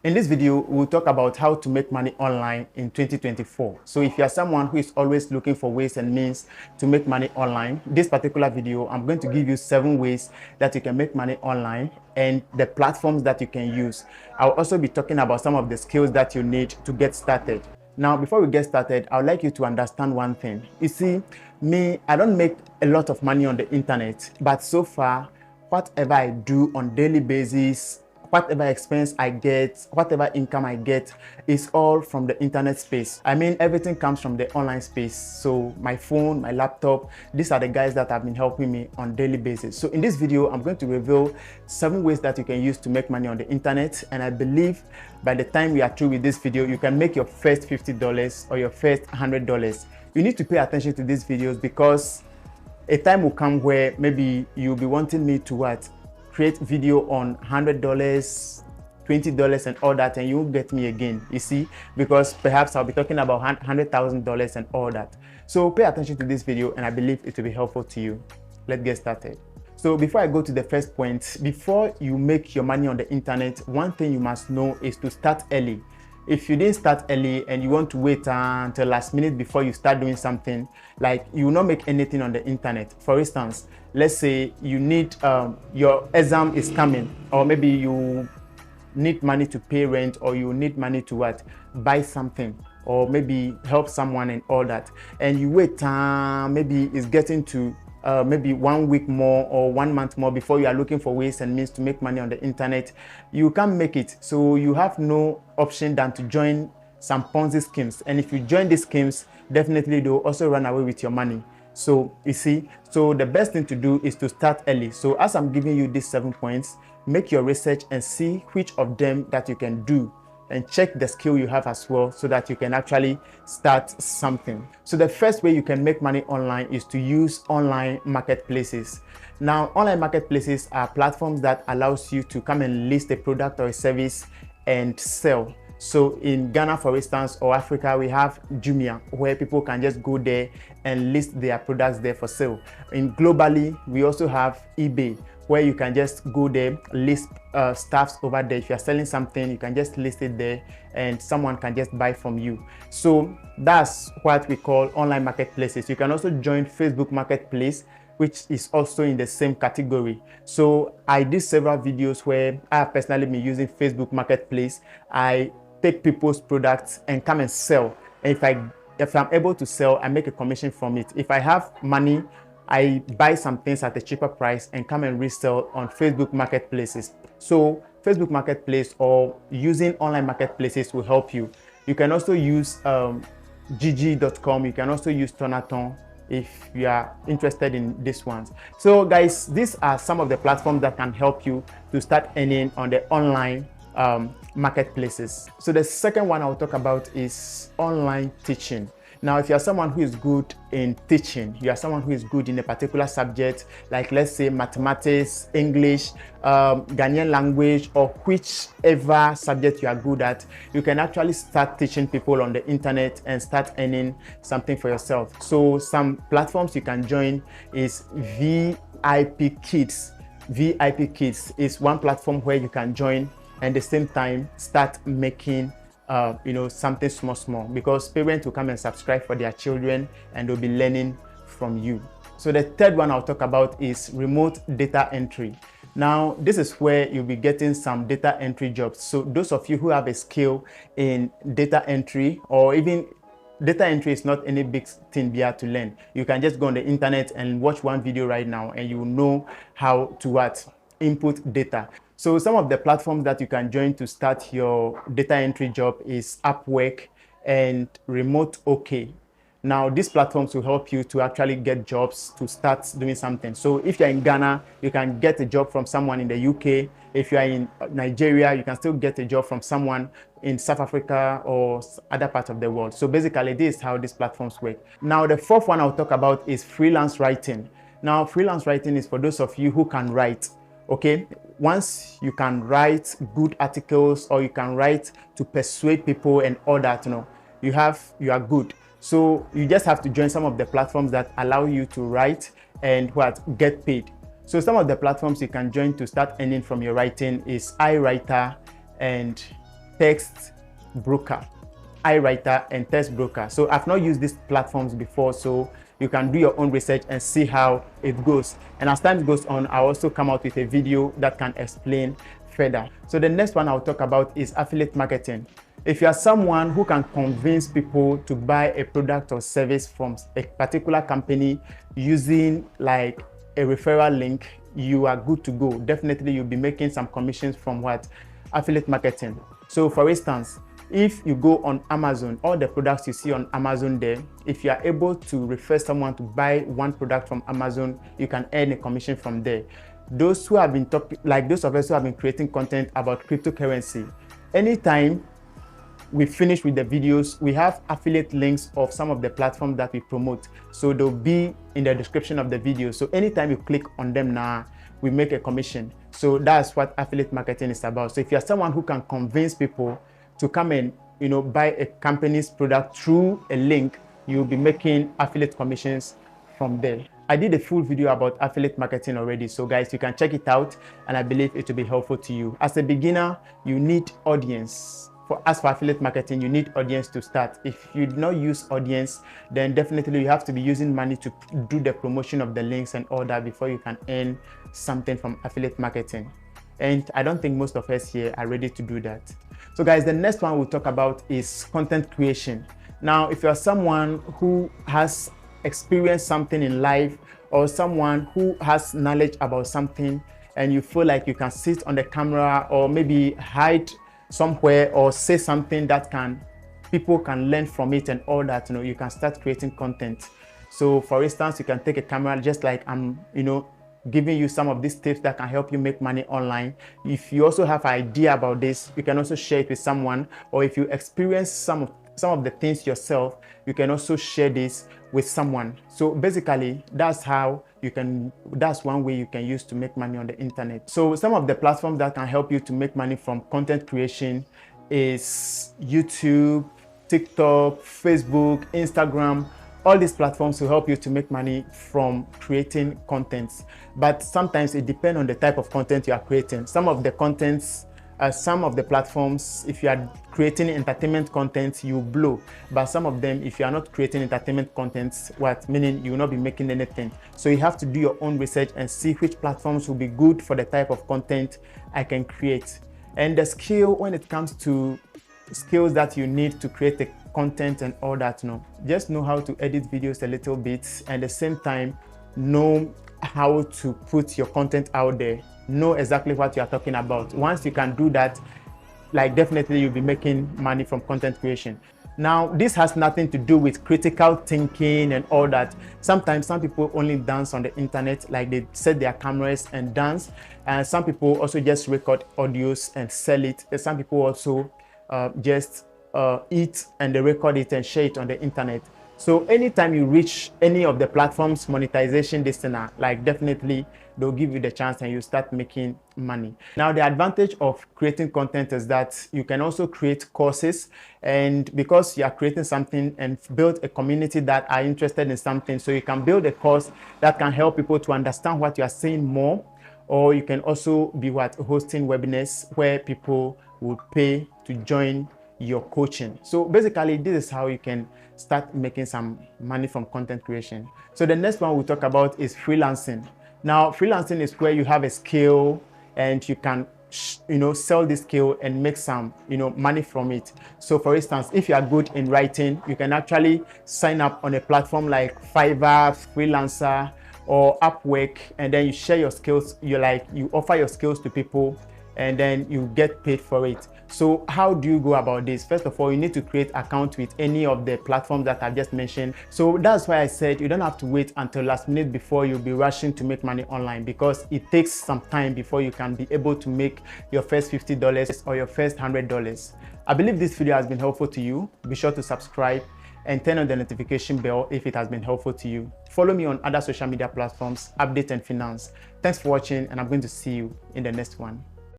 In this video, we'll talk about how to make money online in 2024. So if you are someone who is always looking for ways and means to make money online, this particular video, I'm going to give you 7 ways that you can make money online and the platforms that you can use. I'll also be talking about some of the skills that you need to get started. Now, before we get started, I would like you to understand one thing. You see, I don't make a lot of money on the internet, but so far, whatever I do on daily basis, whatever expense I get, whatever income I get is all from the internet space. I mean, everything comes from the online space. So my phone, my laptop, these are the guys that have been helping me on daily basis. So in this video, I'm going to reveal 7 ways that you can use to make money on the internet. And I believe by the time we are through with this video, you can make your first $50 or your first $100. You need to pay attention to these videos because a time will come where maybe you'll be wanting me to create video on $100, $20 and all that, and you won't get me again, you see, because perhaps I'll be talking about $100,000 and all that. So pay attention to this video and I believe it will be helpful to you. Let's get started. So before I go to the first point, before you make your money on the internet, one thing you must know is to start early. If you didn't start early and you want to wait until last minute before you start doing something, like you will not make anything on the internet. For instance, let's say you need your exam is coming, or maybe you need money to pay rent, or you need money to buy something, or maybe help someone and all that, and you wait maybe it's getting to maybe 1 week more or 1 month more before you are looking for ways and means to make money on the internet. You can't make it, so you have no option than to join some Ponzi schemes. And if you join these schemes, definitely they'll also run away with your money. So you see, so the best thing to do is to start early. So as I'm giving you these 7 points, make your research and see which of them that you can do, and check the skill you have as well so that you can actually start something. So the first way you can make money online is to use online marketplaces. Now, online marketplaces are platforms that allows you to come and list a product or a service and sell. So in Ghana, for instance, or Africa, we have Jumia, where people can just go there and list their products there for sale. And globally, we also have eBay, where you can just go there, list stuffs over there. If you're selling something, you can just list it there and someone can just buy from you. So that's what we call online marketplaces. You can also join Facebook Marketplace, which is also in the same category. So I did several videos where I have personally been using Facebook Marketplace. I take people's products and come and sell. And if I'm able to sell, I make a commission from it. If I have money, I buy some things at a cheaper price and come and resell on Facebook marketplaces. So Facebook Marketplace or using online marketplaces will help you. You can also use gg.com. You can also use Tonaton if you are interested in these ones. So guys, these are some of the platforms that can help you to start earning on the online marketplaces. So the second one I'll talk about is online teaching. Now, if you are someone who is good in teaching, you are someone who is good in a particular subject, like let's say mathematics, English, Ghanaian language, or whichever subject you are good at, you can actually start teaching people on the internet and start earning something for yourself. So some platforms you can join is VIP Kids. VIP Kids is one platform where you can join and at the same time start making something small, because parents will come and subscribe for their children and they'll be learning from you. So the third one I'll talk about is remote data entry. Now, this is where you'll be getting some data entry jobs. So those of you who have a skill in data entry, or even data entry is not any big thing here to learn. You can just go on the internet and watch one video right now and you will know how to input data. So some of the platforms that you can join to start your data entry job is Upwork and Remote OK. Now, these platforms will help you to actually get jobs to start doing something. So if you're in Ghana, you can get a job from someone in the UK. If you're in Nigeria, you can still get a job from someone in South Africa or other parts of the world. So basically, this is how these platforms work. Now, the fourth one I'll talk about is freelance writing. Now, freelance writing is for those of you who can write. Okay, once you can write good articles or you can write to persuade people and all that, you are good. So you just have to join some of the platforms that allow you to write and get paid. So some of the platforms you can join to start earning from your writing is iWriter and text broker, iWriter and text broker. So I've not used these platforms before, so you can do your own research and see how it goes. And as time goes on, I'll also come out with a video that can explain further. So the next one I'll talk about is affiliate marketing. If you are someone who can convince people to buy a product or service from a particular company using like a referral link, you are good to go. Definitely you'll be making some commissions from what? Affiliate marketing. So for instance, if you go on Amazon, all the products you see on Amazon there, if you are able to refer someone to buy one product from Amazon, you can earn a commission from there. Those who have been like those of us who have been creating content about cryptocurrency, anytime we finish with the videos, we have affiliate links of some of the platforms that we promote. So they'll be in the description of the video. So anytime you click on them now, we make a commission. So that's what affiliate marketing is about. So if you're someone who can convince people to come and buy a company's product through a link, you'll be making affiliate commissions from there. I did a full video about affiliate marketing already, so guys, you can check it out and I believe it will be helpful to you. As a beginner, you need audience. As for affiliate marketing, you need audience to start. If you do not use audience, then definitely you have to be using money to do the promotion of the links and all that before you can earn something from affiliate marketing. And I don't think most of us here are ready to do that. So guys, the next one we'll talk about is content creation. Now, if you're someone who has experienced something in life or someone who has knowledge about something and you feel like you can sit on the camera or maybe hide somewhere or say something that people can learn from it and all that, you can start creating content. So for instance, you can take a camera just like I'm giving you some of these tips that can help you make money online. If you also have an idea about this, you can also share it with someone, or if you experience some of the things yourself, you can also share this with someone. So basically, that's one way you can use to make money on the internet. So some of the platforms that can help you to make money from content creation is YouTube, TikTok, Facebook, Instagram. All these platforms will help you to make money from creating contents. But sometimes it depends on the type of content you are creating. Some of the platforms, if you are creating entertainment content, you blow. But some of them, if you are not creating entertainment content, meaning you will not be making anything. So you have to do your own research and see which platforms will be good for the type of content I can create. And the skill, when it comes to skills that you need to create the content and all that, just know how to edit videos a little bit, and at the same time know how to put your content out there. Know exactly what you are talking about. Once you can do that, like definitely you'll be making money from content creation. Now, this has nothing to do with critical thinking and all that. Sometimes some people only dance on the internet, like they set their cameras and dance. And some people also just record audios and sell it. And some people also just eat and they record it and share it on the internet. So anytime you reach any of the platforms monetization listener, like definitely they'll give you the chance and you start making money. Now, the advantage of creating content is that you can also create courses, and because you are creating something and build a community that are interested in something, so you can build a course that can help people to understand what you are saying more, or you can also be hosting webinars where people would pay to join your coaching. So basically, this is how you can start making some money from content creation. So the next one we'll talk about is freelancing. Now, freelancing is where you have a skill and you can sell this skill and make some money from it. So for instance, if you are good in writing, you can actually sign up on a platform like Fiverr, Freelancer, or Upwork, and then you share your skills. You offer your skills to people and then you get paid for it. So how do you go about this? First of all, you need to create an account with any of the platforms that I've just mentioned. So that's why I said you don't have to wait until last minute before you'll be rushing to make money online, because it takes some time before you can be able to make your first $50 or your first $100. I believe this video has been helpful to you. Be sure to subscribe and turn on the notification bell if it has been helpful to you. Follow me on other social media platforms, Update and Finance. Thanks for watching, and I'm going to see you in the next one.